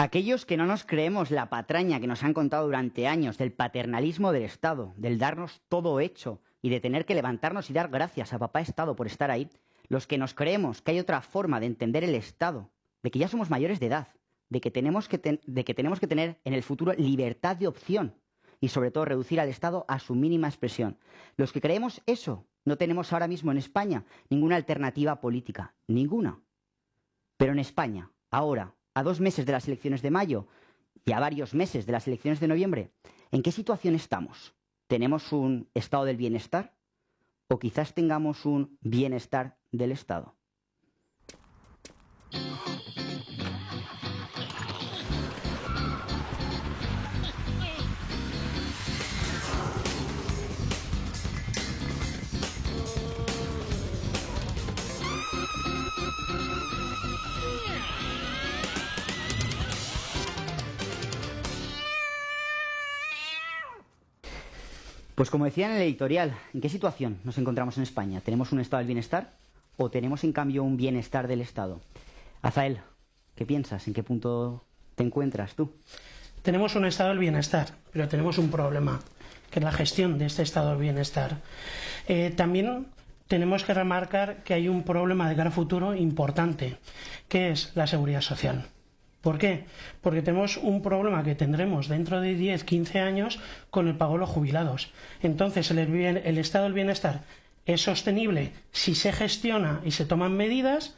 Aquellos que no nos creemos la patraña que nos han contado durante años del paternalismo del Estado, del darnos todo hecho y de tener que levantarnos y dar gracias a papá Estado por estar ahí, los que nos creemos que hay otra forma de entender el Estado, de que ya somos mayores de edad, de que tenemos que tener en el futuro libertad de opción y sobre todo reducir al Estado a su mínima expresión. Los que creemos eso, no tenemos ahora mismo en España ninguna alternativa política, ninguna. Pero en España, ahora, a 2 meses de las elecciones de mayo y a varios meses de las elecciones de noviembre, ¿en qué situación estamos? ¿Tenemos un estado del bienestar? ¿O quizás tengamos un bienestar del Estado? Pues como decía en el editorial, ¿en qué situación nos encontramos en España? ¿Tenemos un estado del bienestar o tenemos en cambio un bienestar del Estado? Azael, ¿qué piensas? ¿En qué punto te encuentras tú? Tenemos un estado del bienestar, pero tenemos un problema, que es la gestión de este estado del bienestar. También tenemos que remarcar que hay un problema de cara a futuro importante, que es la seguridad social. ¿Por qué? Porque tenemos un problema que tendremos dentro de 10, 15 años con el pago de los jubilados. Entonces, el estado del bienestar es sostenible si se gestiona y se toman medidas,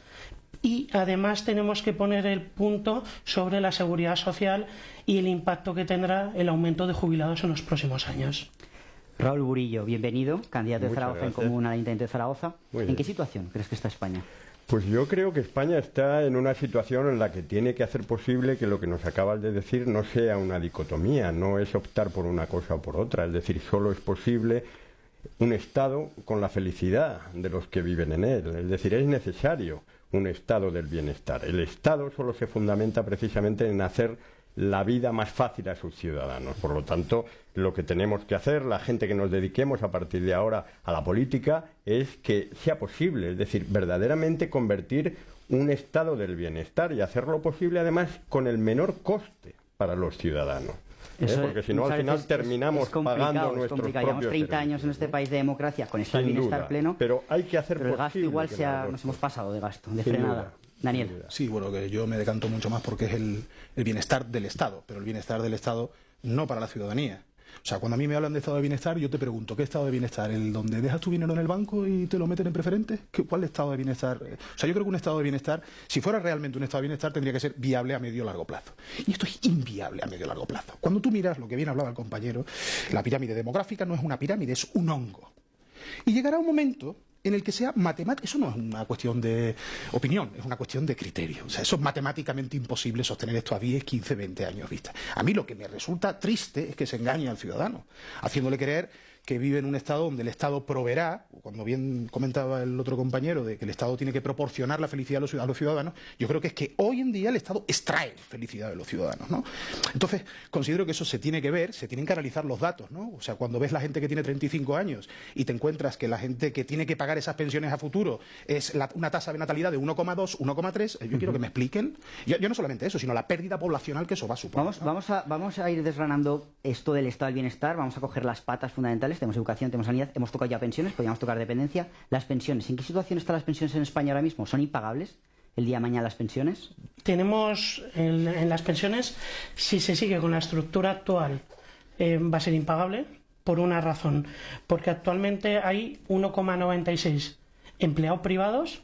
y además tenemos que poner el punto sobre la seguridad social y el impacto que tendrá el aumento de jubilados en los próximos años. Raúl Burillo, bienvenido, candidato de Zaragoza en Común al Ayuntamiento de Zaragoza. ¿En qué situación crees que está España? Pues yo creo que España está en una situación en la que tiene que hacer posible que lo que nos acabas de decir no sea una dicotomía, no es optar por una cosa o por otra, es decir, solo es posible un Estado con la felicidad de los que viven en él, es decir, es necesario un estado del bienestar. El Estado solo se fundamenta precisamente en hacer la vida más fácil a sus ciudadanos. Por lo tanto, lo que tenemos que hacer, la gente que nos dediquemos a partir de ahora a la política, es que sea posible, es decir, verdaderamente convertir un estado del bienestar y hacerlo posible además con el menor coste para los ciudadanos. Porque si no, al final terminamos pagando nuestros propios Llevamos 30 años en este país de democracia con estado del bienestar pleno, pero hay que hacer pero el gasto igual nos hemos pasado de gasto, de frenada. Daniel. Sí, bueno, que yo me decanto mucho más porque es el bienestar del Estado, pero el bienestar del Estado no para la ciudadanía. O sea, cuando a mí me hablan de estado de bienestar, yo te pregunto, ¿qué estado de bienestar? ¿El donde dejas tu dinero en el banco y te lo meten en preferentes? ¿Cuál estado de bienestar? O sea, yo creo que un estado de bienestar, si fuera realmente un estado de bienestar, tendría que ser viable a medio o largo plazo. Y esto es inviable a medio o largo plazo. Cuando tú miras lo que bien hablaba el compañero, la pirámide demográfica no es una pirámide, es un hongo. Y llegará un momento en el que sea matemático. Eso no es una cuestión de opinión, es una cuestión de criterio. O sea, eso es matemáticamente imposible sostener esto a 10, 15, 20 años vista. A mí lo que me resulta triste es que se engañe al ciudadano, haciéndole creer que vive en un Estado donde el Estado proveerá, cuando bien comentaba el otro compañero de que el Estado tiene que proporcionar la felicidad a los ciudadanos, yo creo que es que hoy en día el Estado extrae felicidad de los ciudadanos, ¿no? Entonces, considero que eso se tiene que ver, se tienen que analizar los datos, ¿no? O sea, cuando ves la gente que tiene 35 años y te encuentras que la gente que tiene que pagar esas pensiones a futuro es una tasa de natalidad de 1,2, 1,3, yo quiero que me expliquen, yo no solamente eso, sino la pérdida poblacional que eso va a suponer. Vamos a ir desgranando esto del estado del bienestar, vamos a coger las patas fundamentales. Tenemos educación, tenemos sanidad, hemos tocado ya pensiones, podríamos tocar dependencia. Las pensiones, ¿en qué situación están las pensiones en España ahora mismo? ¿Son impagables el día de mañana las pensiones? Tenemos en las pensiones, si se sigue con la estructura actual, va a ser impagable por una razón, porque actualmente hay 1,96 empleados privados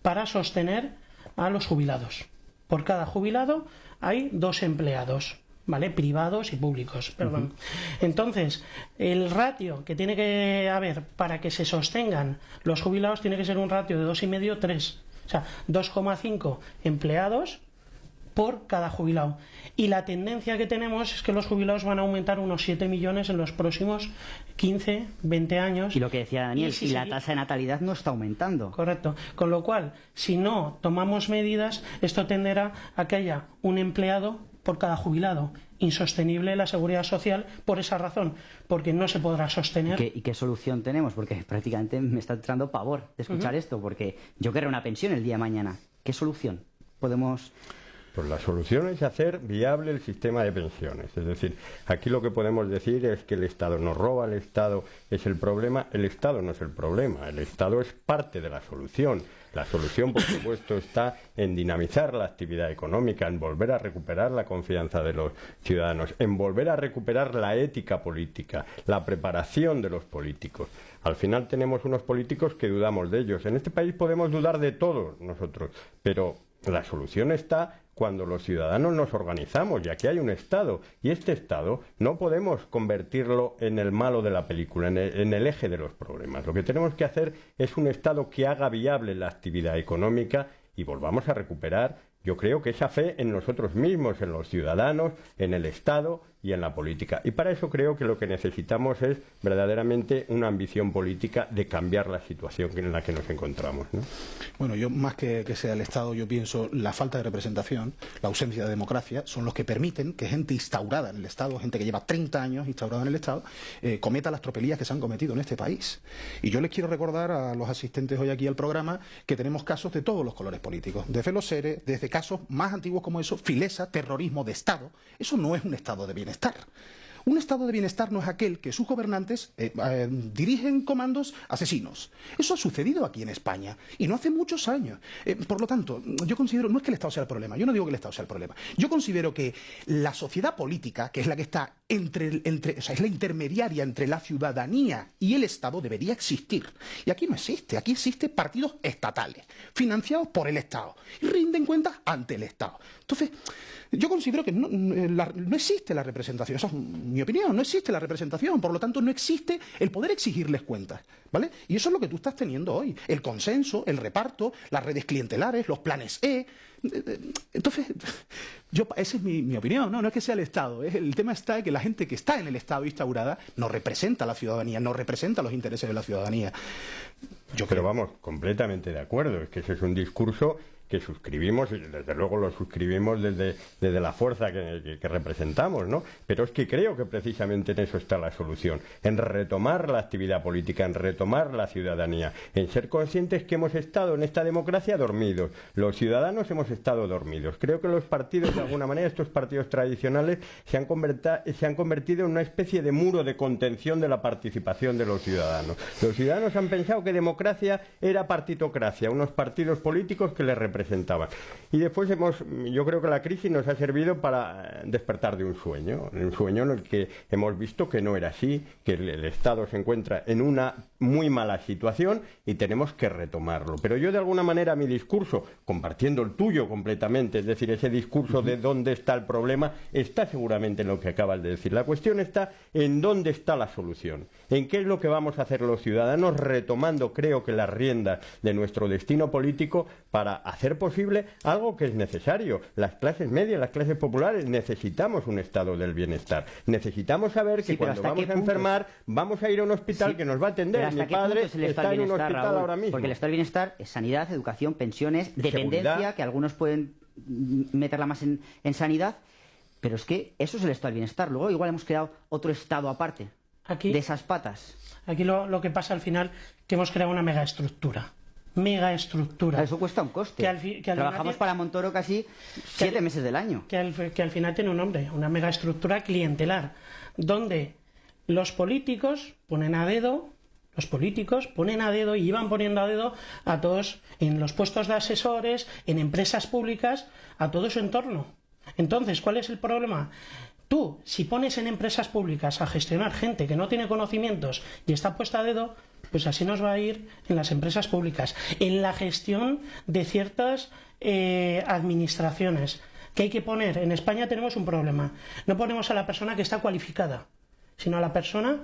para sostener a los jubilados. Por cada jubilado hay 2 empleados, ¿vale? Privados y públicos, perdón. Entonces, el ratio que tiene que haber para que se sostengan los jubilados tiene que ser un ratio de 2,5, 3. O sea, 2,5 empleados por cada jubilado. Y la tendencia que tenemos es que los jubilados van a aumentar unos 7 millones en los próximos 15, 20 años. Y lo que decía Daniel, y la tasa de natalidad no está aumentando. Correcto. Con lo cual, si no tomamos medidas, esto tenderá a que haya un empleado por cada jubilado. Insostenible la seguridad social por esa razón, porque no se podrá sostener. ¿Y qué solución tenemos? Porque prácticamente me está entrando pavor de escuchar esto, porque yo quiero una pensión el día de mañana. ¿Qué solución podemos Pues la solución es hacer viable el sistema de pensiones. Es decir, aquí lo que podemos decir es que el Estado nos roba, el Estado es el problema. El Estado no es el problema, el Estado es parte de la solución. La solución, por supuesto, está en dinamizar la actividad económica, en volver a recuperar la confianza de los ciudadanos, en volver a recuperar la ética política, la preparación de los políticos. Al final tenemos unos políticos que dudamos de ellos. En este país podemos dudar de todos nosotros, pero la solución está cuando los ciudadanos nos organizamos, y aquí hay un Estado, y este Estado no podemos convertirlo en el malo de la película, en el eje de los problemas. Lo que tenemos que hacer es un Estado que haga viable la actividad económica y volvamos a recuperar, yo creo que esa fe en nosotros mismos, en los ciudadanos, en el Estado y en la política. Y para eso creo que lo que necesitamos es verdaderamente una ambición política de cambiar la situación en la que nos encontramos, ¿no? Bueno, yo más que sea el Estado, yo pienso la falta de representación, la ausencia de democracia, son los que permiten que gente instaurada en el Estado, gente que lleva 30 años instaurada en el Estado, cometa las tropelías que se han cometido en este país. Y yo les quiero recordar a los asistentes hoy aquí al programa que tenemos casos de todos los colores políticos, desde los seres, desde casos más antiguos como eso, Filesa, terrorismo de Estado. Eso no es un Estado de bienestar. Un estado de bienestar no es aquel que sus gobernantes dirigen comandos asesinos. Eso ha sucedido aquí en España y no hace muchos años. Por lo tanto, yo considero, no es que el Estado sea el problema, yo no digo que el Estado sea el problema. Yo considero que la sociedad política, que es la que está o sea, es la intermediaria entre la ciudadanía y el Estado, debería existir. Y aquí no existe, aquí existen partidos estatales, financiados por el Estado, y rinden cuentas ante el Estado. Entonces, yo considero que no existe la representación, esa es mi opinión, no existe la representación, por lo tanto no existe el poder exigirles cuentas, ¿vale? Y eso es lo que tú estás teniendo hoy, el consenso, el reparto, las redes clientelares, los planes E. Entonces, esa es mi opinión, no es que sea el Estado, el tema está en que la gente que está en el Estado instaurada no representa a la ciudadanía, no representa los intereses de la ciudadanía. Pero vamos, completamente de acuerdo, es que ese es un discurso que suscribimos, y desde luego lo suscribimos desde la fuerza que representamos, ¿no? Pero es que creo que precisamente en eso está la solución, en retomar la actividad política, en retomar la ciudadanía, en ser conscientes que hemos estado en esta democracia dormidos, los ciudadanos hemos estado dormidos. Creo que los partidos, de alguna manera, estos partidos tradicionales, se han convertido en una especie de muro de contención de la participación de los ciudadanos. Los ciudadanos han pensado que democracia era partitocracia, unos partidos políticos que les representaban. Y después yo creo que la crisis nos ha servido para despertar de un sueño en el que hemos visto que no era así, que el Estado se encuentra en una muy mala situación y tenemos que retomarlo. Pero yo, de alguna manera, mi discurso, compartiendo el tuyo completamente, es decir, ese discurso de dónde está el problema, está seguramente en lo que acabas de decir. La cuestión está en dónde está la solución, en qué es lo que vamos a hacer los ciudadanos, retomando, creo que, las riendas de nuestro destino político para hacer posible algo que es necesario. Las clases medias, las clases populares, necesitamos un estado del bienestar. Necesitamos saber que cuando vamos a enfermar, vamos a ir a un hospital que nos va a atender. Mi padre está en un hospital, Raúl, ahora mismo. Porque el estado del bienestar es sanidad, educación, pensiones, dependencia, seguridad, que algunos pueden meterla más en sanidad, pero es que eso es el estado del bienestar. Luego igual hemos creado otro estado aparte de esas patas. Aquí lo que pasa al final que hemos creado una megaestructura. Eso cuesta un coste. Trabajamos para Montoro casi 7 meses del año. Que al final tiene un nombre, una megaestructura clientelar, donde los políticos ponen a dedo y iban poniendo a dedo a todos en los puestos de asesores, en empresas públicas, a todo su entorno. Entonces, ¿cuál es el problema? Tú, si pones en empresas públicas a gestionar gente que no tiene conocimientos y está puesta a dedo, pues así nos va a ir en las empresas públicas, en la gestión de ciertas administraciones. ¿Qué hay que poner? En España tenemos un problema. No ponemos a la persona que está cualificada, sino a la persona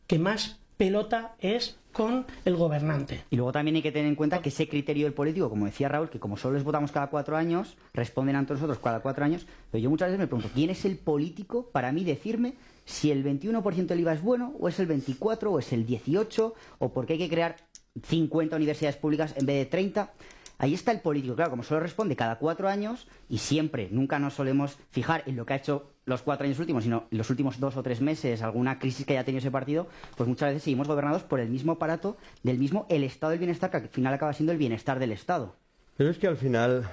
que más pelota es con el gobernante. Y luego también hay que tener en cuenta que ese criterio del político, como decía Raúl, que como solo les votamos cada 4 años, responden ante nosotros cada 4 años, pero yo muchas veces me pregunto, ¿quién es el político para mí decirme si el 21% del IVA es bueno, o es el 24%, o es el 18%, o por qué hay que crear 50 universidades públicas en vez de 30? Ahí está el político, claro, como solo responde cada 4 años y siempre, nunca nos solemos fijar en lo que ha hecho los 4 años últimos, sino en los últimos 2 o 3 meses, alguna crisis que haya tenido ese partido, pues muchas veces seguimos gobernados por el mismo aparato, el estado del bienestar, que al final acaba siendo el bienestar del Estado. Pero es que al final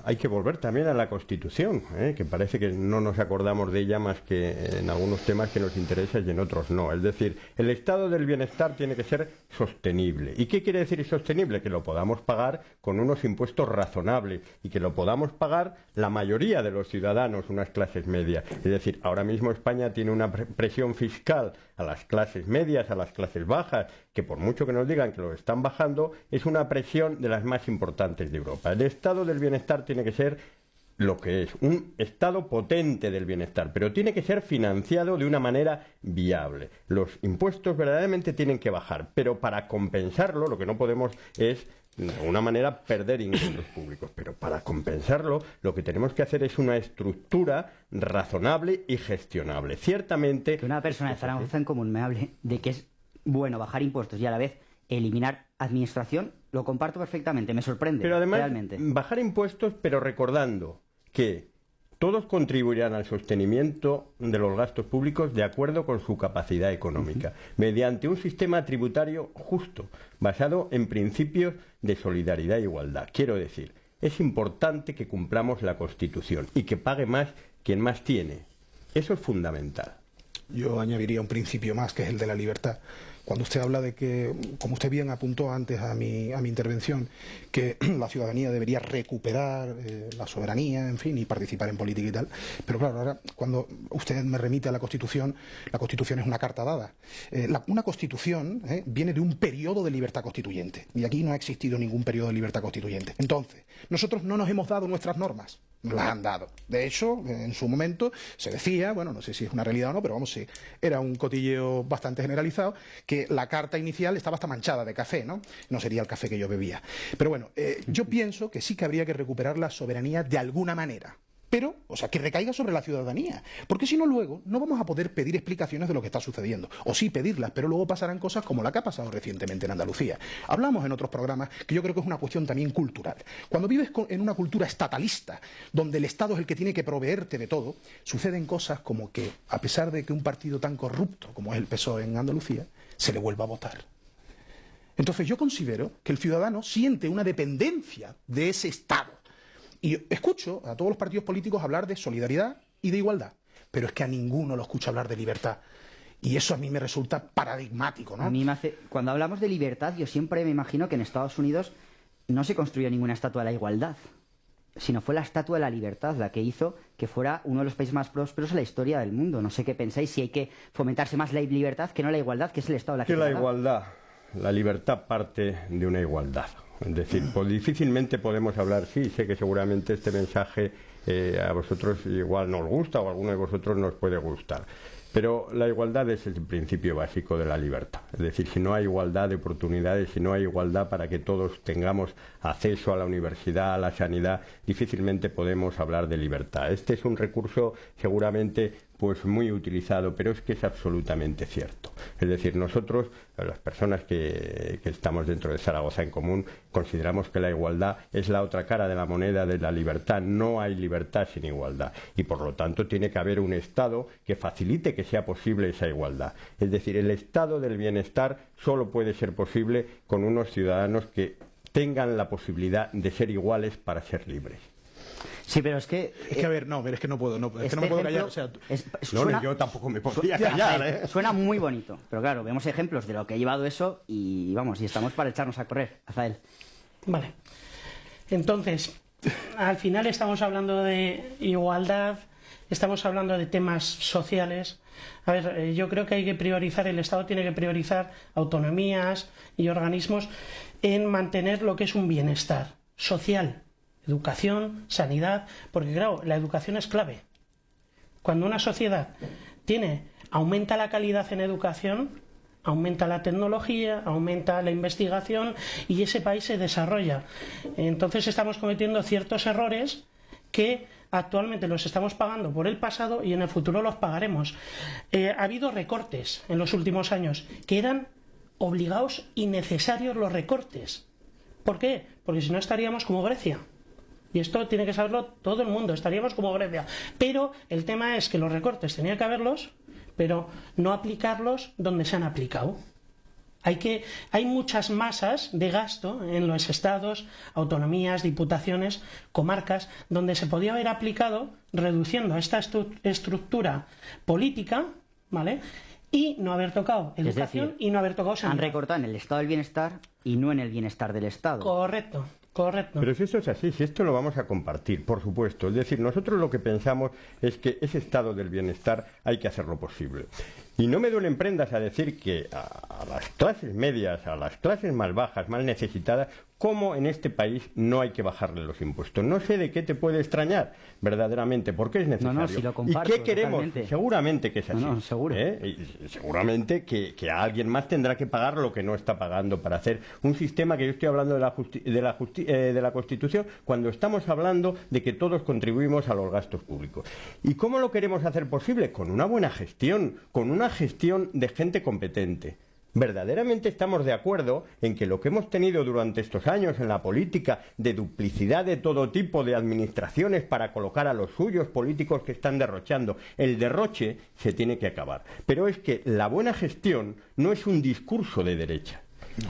hay que volver también a la Constitución, que parece que no nos acordamos de ella más que en algunos temas que nos interesan y en otros no. Es decir, el estado del bienestar tiene que ser sostenible. ¿Y qué quiere decir sostenible? Que lo podamos pagar con unos impuestos razonables y que lo podamos pagar la mayoría de los ciudadanos, unas clases medias. Es decir, ahora mismo España tiene una presión fiscal a las clases medias, a las clases bajas, que por mucho que nos digan que lo están bajando, es una presión de las más importantes de Europa. El estado del bienestar tiene que ser lo que es, un estado potente del bienestar, pero tiene que ser financiado de una manera viable. Los impuestos verdaderamente tienen que bajar, pero para compensarlo lo que no podemos es de alguna manera perder ingresos públicos, pero para compensarlo lo que tenemos que hacer es una estructura razonable y gestionable. Ciertamente que una persona de Zaragoza en común me hable de que es bueno bajar impuestos y a la vez eliminar administración, lo comparto perfectamente, me sorprende. Pero además, realmente bajar impuestos, pero recordando que todos contribuirán al sostenimiento de los gastos públicos de acuerdo con su capacidad económica, mediante un sistema tributario justo, basado en principios de solidaridad e igualdad. Quiero decir, es importante que cumplamos la Constitución y que pague más quien más tiene. Eso es fundamental. Yo añadiría un principio más, que es el de la libertad. Cuando usted habla de que, como usted bien apuntó antes a mi intervención, que la ciudadanía debería recuperar la soberanía, en fin, y participar en política y tal, pero claro, ahora cuando usted me remite a la Constitución es una carta dada. Una Constitución viene de un periodo de libertad constituyente, y aquí no ha existido ningún periodo de libertad constituyente. Entonces, nosotros no nos hemos dado nuestras normas, nos las han dado. De hecho, en su momento se decía, bueno, no sé si es una realidad o no, pero vamos, sí, era un cotilleo bastante generalizado, que la carta inicial estaba hasta manchada de café, ¿no? No sería el café que yo bebía. Pero bueno, yo pienso que sí que habría que recuperar la soberanía de alguna manera. Pero, o sea, que recaiga sobre la ciudadanía. Porque si no, luego no vamos a poder pedir explicaciones de lo que está sucediendo. O sí pedirlas, pero luego pasarán cosas como la que ha pasado recientemente en Andalucía. Hablamos en otros programas que yo creo que es una cuestión también cultural. Cuando vives en una cultura estatalista, donde el Estado es el que tiene que proveerte de todo, suceden cosas como que, a pesar de que un partido tan corrupto como es el PSOE en Andalucía, se le vuelva a votar. Entonces yo considero que el ciudadano siente una dependencia de ese Estado. Y escucho a todos los partidos políticos hablar de solidaridad y de igualdad, pero es que a ninguno lo escucho hablar de libertad. Y eso a mí me resulta paradigmático, ¿no? A mí cuando hablamos de libertad, yo siempre me imagino que en Estados Unidos no se construyó ninguna estatua de la igualdad, sino fue la estatua de la libertad la que hizo que fuera uno de los países más prósperos en la historia del mundo. No sé qué pensáis, si hay que fomentarse más la libertad que no la igualdad, que es el Estado de la que la igualdad, la libertad parte de una igualdad. Es decir, pues difícilmente podemos hablar, sí, sé que seguramente este mensaje a vosotros igual no os gusta o a alguno de vosotros nos puede gustar. Pero la igualdad es el principio básico de la libertad. Es decir, si no hay igualdad de oportunidades, si no hay igualdad para que todos tengamos acceso a la universidad, a la sanidad, difícilmente podemos hablar de libertad. Este es un recurso seguramente pues muy utilizado, pero es que es absolutamente cierto. Es decir, nosotros, las personas que estamos dentro de Zaragoza en Común, consideramos que la igualdad es la otra cara de la moneda de la libertad. No hay libertad sin igualdad y, por lo tanto, tiene que haber un Estado que facilite que sea posible esa igualdad. Es decir, el estado del bienestar solo puede ser posible con unos ciudadanos que tengan la posibilidad de ser iguales para ser libres. Sí, pero es que... a ver, no, pero es que no puedo, es que no me puedo callar. O sea, no, yo tampoco me podría callar, ¿eh? Suena muy bonito, pero claro, vemos ejemplos de lo que ha llevado eso y vamos, y estamos para echarnos a correr. Azael. Vale. Entonces, al final estamos hablando de igualdad, estamos hablando de temas sociales. A ver, yo creo que hay que priorizar, el Estado tiene que priorizar autonomías y organismos en mantener lo que es un bienestar social. Educación, sanidad, porque claro, la educación es clave. Cuando una sociedad aumenta la calidad en educación, aumenta la tecnología, aumenta la investigación y ese país se desarrolla. Entonces estamos cometiendo ciertos errores que actualmente los estamos pagando por el pasado y en el futuro los pagaremos. Ha habido recortes en los últimos años que eran obligados y necesarios los recortes. ¿Por qué? Porque si no estaríamos como Grecia. Y esto tiene que saberlo todo el mundo, estaríamos como Grecia. Pero el tema es que los recortes tenía que haberlos, pero no aplicarlos donde se han aplicado. Hay muchas masas de gasto en los estados, autonomías, diputaciones, comarcas, donde se podía haber aplicado reduciendo esta estructura política, ¿vale? Y no haber tocado educación, decir, y no haber tocado sanidad. Han recortado en el estado del bienestar y no en el bienestar del Estado. Correcto. Pero si eso es así, si esto lo vamos a compartir, por supuesto. Es decir, nosotros lo que pensamos es que ese estado del bienestar hay que hacerlo posible. Y no me duelen prendas a decir que a las clases medias, a las clases más bajas, más necesitadas, cómo en este país no hay que bajarle los impuestos. No sé de qué te puede extrañar, verdaderamente, porque es necesario. No, si lo comparto, ¿Y qué queremos? totalmente. Seguramente que es así. Seguro. Y seguramente que alguien más tendrá que pagar lo que no está pagando para hacer un sistema que yo estoy hablando de la Constitución, cuando estamos hablando de que todos contribuimos a los gastos públicos. ¿Y cómo lo queremos hacer posible? Con una buena gestión, con una gestión de gente competente. Verdaderamente estamos de acuerdo en que lo que hemos tenido durante estos años en la política, de duplicidad de todo tipo de administraciones para colocar a los suyos políticos que están derrochando, el derroche se tiene que acabar. Pero es que la buena gestión no es un discurso de derecha,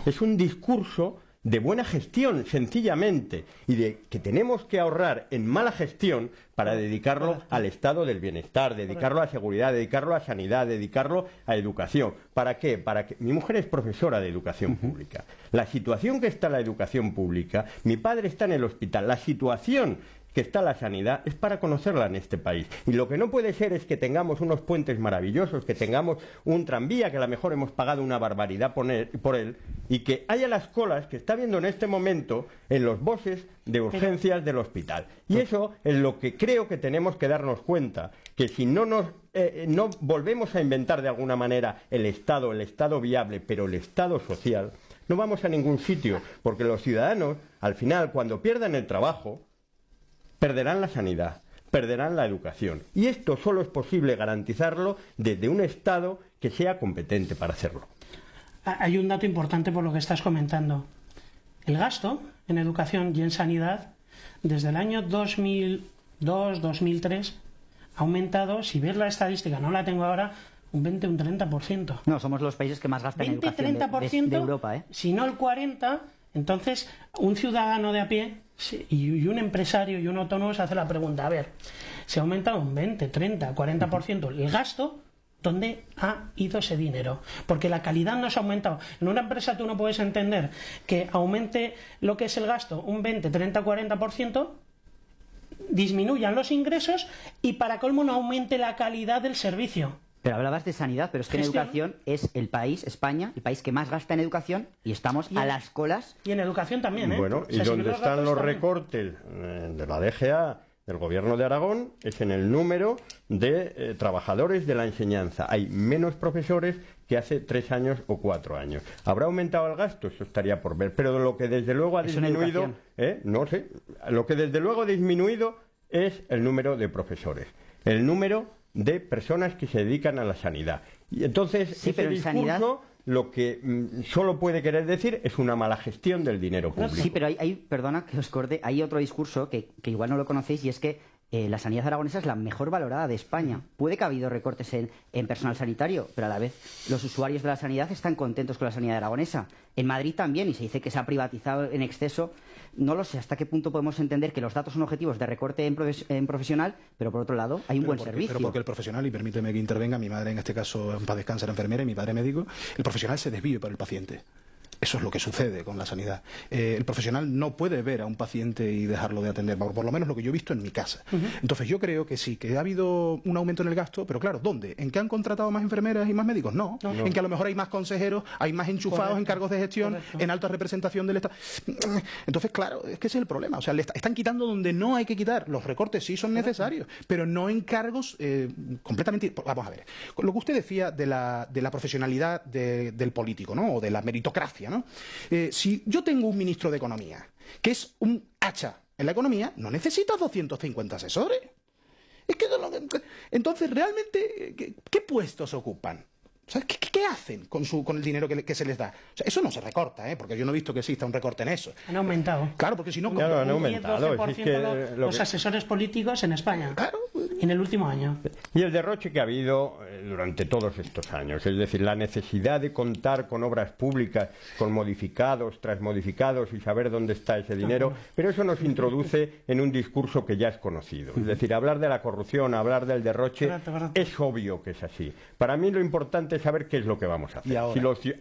es un discurso de buena gestión, sencillamente, y de que tenemos que ahorrar en mala gestión para dedicarlo al estado del bienestar, dedicarlo a seguridad, dedicarlo a sanidad, dedicarlo a educación. ¿Para qué? Para que mi mujer es profesora de educación pública. La situación que está la educación pública, mi padre está en el hospital, la situación que está la sanidad es para conocerla en este país. Y lo que no puede ser es que tengamos unos puentes maravillosos, que tengamos un tranvía que a lo mejor hemos pagado una barbaridad por él, y que haya las colas que está viendo en este momento en los buses de urgencias del hospital. Y eso es lo que creo que tenemos que darnos cuenta, que si no volvemos a inventar de alguna manera el Estado viable, pero el Estado social, no vamos a ningún sitio, porque los ciudadanos, al final, cuando pierdan el trabajo, perderán la sanidad, perderán la educación. Y esto solo es posible garantizarlo desde un Estado que sea competente para hacerlo. Hay un dato importante por lo que estás comentando. El gasto en educación y en sanidad, desde el año 2002-2003, ha aumentado, si ves la estadística, no la tengo ahora, un 20 o un 30%. No, somos los países que más gastan en educación de Europa, ¿eh? Si no el 40%, entonces un ciudadano de a pie y un empresario y un autónomo se hace la pregunta, a ver, se ha aumentado un 20, 30, 40% el gasto, ¿dónde ha ido ese dinero? Porque la calidad no se ha aumentado. En una empresa tú no puedes entender que aumente lo que es el gasto un 20, 30, 40%, disminuyan los ingresos y para colmo no aumente la calidad del servicio. Pero hablabas de sanidad, pero es que en educación es el país, España, el país que más gasta en educación y estamos a las colas. Y en educación también, ¿eh? Bueno, y donde están los recortes de la DGA, del Gobierno de Aragón, es en el número de trabajadores de la enseñanza. Hay menos profesores que hace 3 años o 4 años. ¿Habrá aumentado el gasto? Eso estaría por ver. Pero lo que desde luego ha disminuido, no sé, lo que desde luego ha disminuido es el número de profesores, el número de personas que se dedican a la sanidad. Y entonces, sí, ese discurso, sanidad, lo que solo puede querer decir es una mala gestión del dinero público. Sí, pero perdona que os corte, hay otro discurso que igual no lo conocéis, y es que la sanidad aragonesa es la mejor valorada de España. Puede que ha habido recortes en personal sanitario, pero a la vez los usuarios de la sanidad están contentos con la sanidad aragonesa. En Madrid también, y se dice que se ha privatizado en exceso. No lo sé hasta qué punto podemos entender que los datos son objetivos de recorte en profesional, pero por otro lado hay un buen servicio. Pero porque el profesional, y permíteme que intervenga, mi madre en este caso en paz descanse, era enfermera y mi padre médico, el profesional se desvive por el paciente. Eso es lo que sucede con la sanidad. El profesional no puede ver a un paciente y dejarlo de atender, por lo menos lo que yo he visto en mi casa. Entonces yo creo que sí, que ha habido un aumento en el gasto, pero claro, ¿dónde? ¿En qué han contratado más enfermeras y más médicos? No. En que a lo mejor hay más consejeros, hay más enchufados en cargos de gestión, en alta representación del Estado. Entonces, claro, es que ese es el problema. O sea, están quitando donde no hay que quitar. Los recortes sí son necesarios, pero no en cargos completamente... Vamos a ver. Lo que usted decía de la profesionalidad del político, ¿no? O de la meritocracia, ¿no? Si yo tengo un ministro de Economía que es un hacha en la economía, no necesita 250 asesores. Es que entonces realmente ¿qué puestos ocupan? O sea, ¿qué hacen con el dinero que se les da? O sea, eso no se recorta, porque yo no he visto que exista un recorte en eso. Han aumentado. Claro, porque si no... Claro, han aumentado. 10-12% los asesores políticos en España. Claro, en el último año. Y el derroche que ha habido durante todos estos años, es decir, la necesidad de contar con obras públicas, con modificados tras modificados y saber dónde está ese dinero, pero eso nos introduce en un discurso que ya es conocido. Es decir, hablar de la corrupción, hablar del derroche, es obvio que es así. Para mí lo importante es saber qué es lo que vamos a hacer.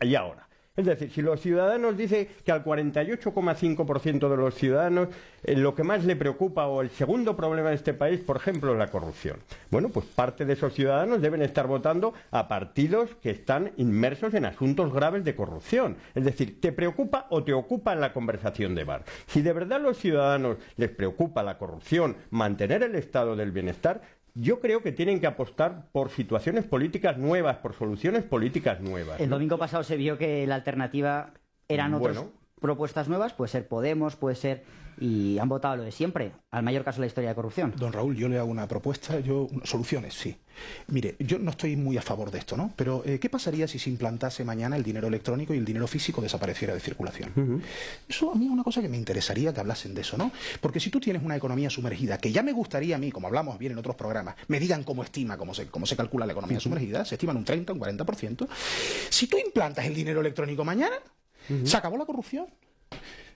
Y ahora. Es decir, si los ciudadanos dicen que al 48,5% de los ciudadanos lo que más le preocupa o el segundo problema de este país, por ejemplo, es la corrupción. Bueno, pues parte de esos ciudadanos deben estar votando a partidos que están inmersos en asuntos graves de corrupción. Es decir, ¿te preocupa o te ocupa en la conversación de bar? Si de verdad a los ciudadanos les preocupa la corrupción, mantener el estado del bienestar, yo creo que tienen que apostar por situaciones políticas nuevas, por soluciones políticas nuevas. El domingo pasado se vio que la alternativa eran otras propuestas nuevas, puede ser Podemos, puede ser... Y han votado lo de siempre, al mayor caso de la historia de corrupción. Don Raúl, yo le hago una propuesta, soluciones, sí. Mire, yo no estoy muy a favor de esto, ¿no? Pero ¿qué pasaría si se implantase mañana el dinero electrónico y el dinero físico desapareciera de circulación? Eso a mí es una cosa que me interesaría que hablasen de eso, ¿no? Porque si tú tienes una economía sumergida, que ya me gustaría a mí, como hablamos bien en otros programas, me digan cómo se calcula la economía sumergida, se estima en un 30, un 40%. Si tú implantas el dinero electrónico mañana, se acabó la corrupción.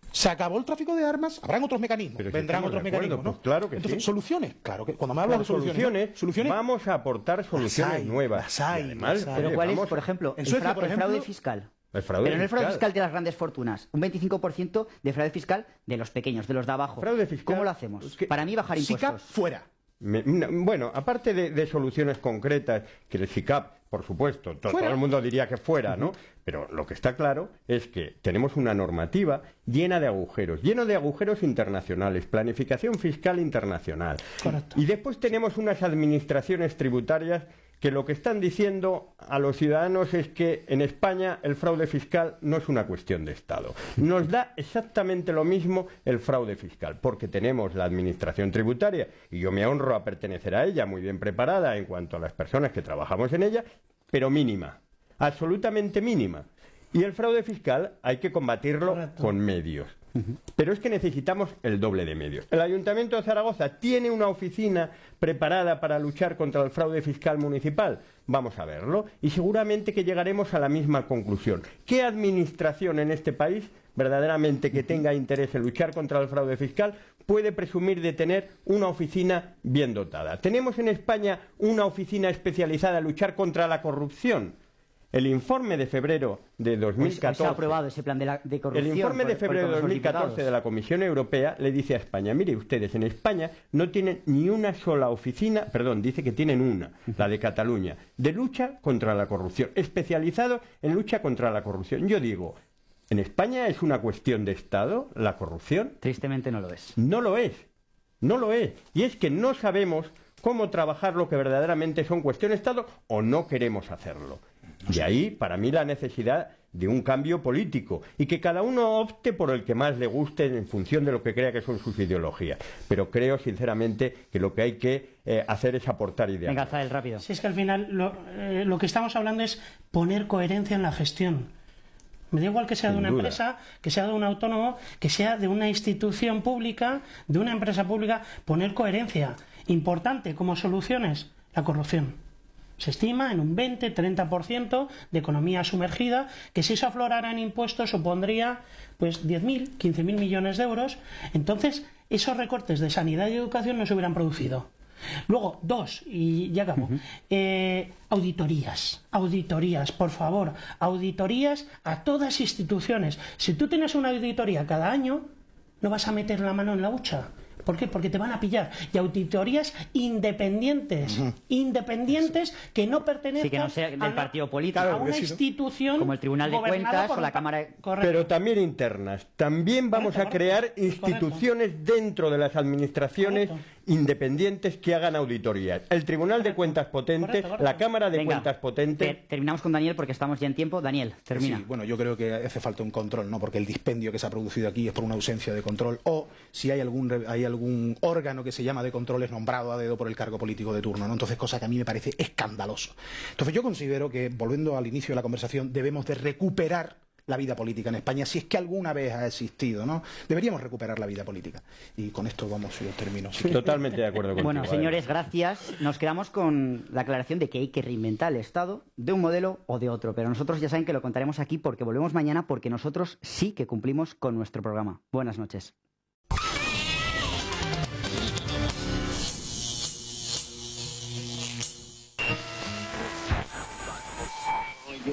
Se acabó el tráfico de armas, habrán otros mecanismos, vendrán otros mecanismos, ¿no? Pues claro que entonces, sí. Soluciones, claro que cuando me hablas de soluciones, vamos a aportar soluciones nuevas. Además, pero ¿cuál es, por ejemplo, el fraude fiscal? Pero no el fraude fiscal de las grandes fortunas, un 25% de fraude fiscal de los pequeños, de los de abajo. ¿Cómo lo hacemos? Para mí bajar impuestos. SICAP fuera. Bueno, aparte de soluciones concretas, que el SICAP, por supuesto, todo el mundo diría que fuera, ¿no? Pero lo que está claro es que tenemos una normativa llena de agujeros internacionales, planificación fiscal internacional. Correcto. Y después tenemos unas administraciones tributarias que lo que están diciendo a los ciudadanos es que en España el fraude fiscal no es una cuestión de Estado. Nos da exactamente lo mismo el fraude fiscal, porque tenemos la administración tributaria, y yo me honro a pertenecer a ella, muy bien preparada en cuanto a las personas que trabajamos en ella, pero mínima, absolutamente mínima. Y el fraude fiscal hay que combatirlo con medios. Pero es que necesitamos el doble de medios. El Ayuntamiento de Zaragoza tiene una oficina preparada para luchar contra el fraude fiscal municipal. Vamos a verlo y seguramente que llegaremos a la misma conclusión. ¿Qué administración en este país verdaderamente que tenga interés en luchar contra el fraude fiscal puede presumir de tener una oficina bien dotada? ¿Tenemos en España una oficina especializada en luchar contra la corrupción? El informe de febrero de 2014... se ha aprobado ese plan de corrupción. El informe de febrero de 2014 de la Comisión Europea le dice a España, mire ustedes, en España no tienen ni una sola oficina, perdón, dice que tienen una, la de Cataluña, de lucha contra la corrupción, especializado en lucha contra la corrupción. Yo digo, ¿en España es una cuestión de Estado la corrupción? Tristemente no lo es. No lo es, no lo es. Y es que no sabemos cómo trabajar lo que verdaderamente son cuestiones de Estado o no queremos hacerlo. De ahí, para mí, la necesidad de un cambio político y que cada uno opte por el que más le guste en función de lo que crea que son sus ideologías. Pero creo, sinceramente, que lo que hay que hacer es aportar ideas. Venga, Zael, rápido. Si es que al final lo que estamos hablando es poner coherencia en la gestión. Me da igual que sea de una empresa, que sea de un autónomo, que sea de una institución pública, de una empresa pública, poner coherencia. Importante como soluciones, la corrupción. Se estima en un 20-30% de economía sumergida, que si eso aflorara en impuestos supondría pues 10.000, 15.000 millones de euros. Entonces, esos recortes de sanidad y educación no se hubieran producido. Luego, dos, y ya acabo. Auditorías, por favor, auditorías a todas instituciones. Si tú tienes una auditoría cada año, no vas a meter la mano en la hucha. ¿Por qué? Porque te van a pillar. Y auditorías independientes, que no pertenezcan sí, que no sea del partido político, a una institución como el Tribunal de Cuentas o la Cámara. Pero también internas. También vamos a crear instituciones dentro de las administraciones independientes que hagan auditorías. El Tribunal de Cuentas potente, la Cámara de Cuentas potente. Terminamos con Daniel porque estamos ya en tiempo. Daniel, termina. Sí, bueno, yo creo que hace falta un control, ¿no? Porque el dispendio que se ha producido aquí es por una ausencia de control, o si hay algún órgano que se llama de control es nombrado a dedo por el cargo político de turno, ¿no? Entonces, cosa que a mí me parece escandaloso. Entonces, yo considero que, volviendo al inicio de la conversación, debemos de recuperar la vida política en España, si es que alguna vez ha existido, ¿no? Deberíamos recuperar la vida política. Y con esto yo termino. Sí, totalmente de acuerdo contigo. Bueno, señores, gracias. Nos quedamos con la aclaración de que hay que reinventar el Estado de un modelo o de otro, pero nosotros ya saben que lo contaremos aquí porque volvemos mañana, porque nosotros sí que cumplimos con nuestro programa. Buenas noches.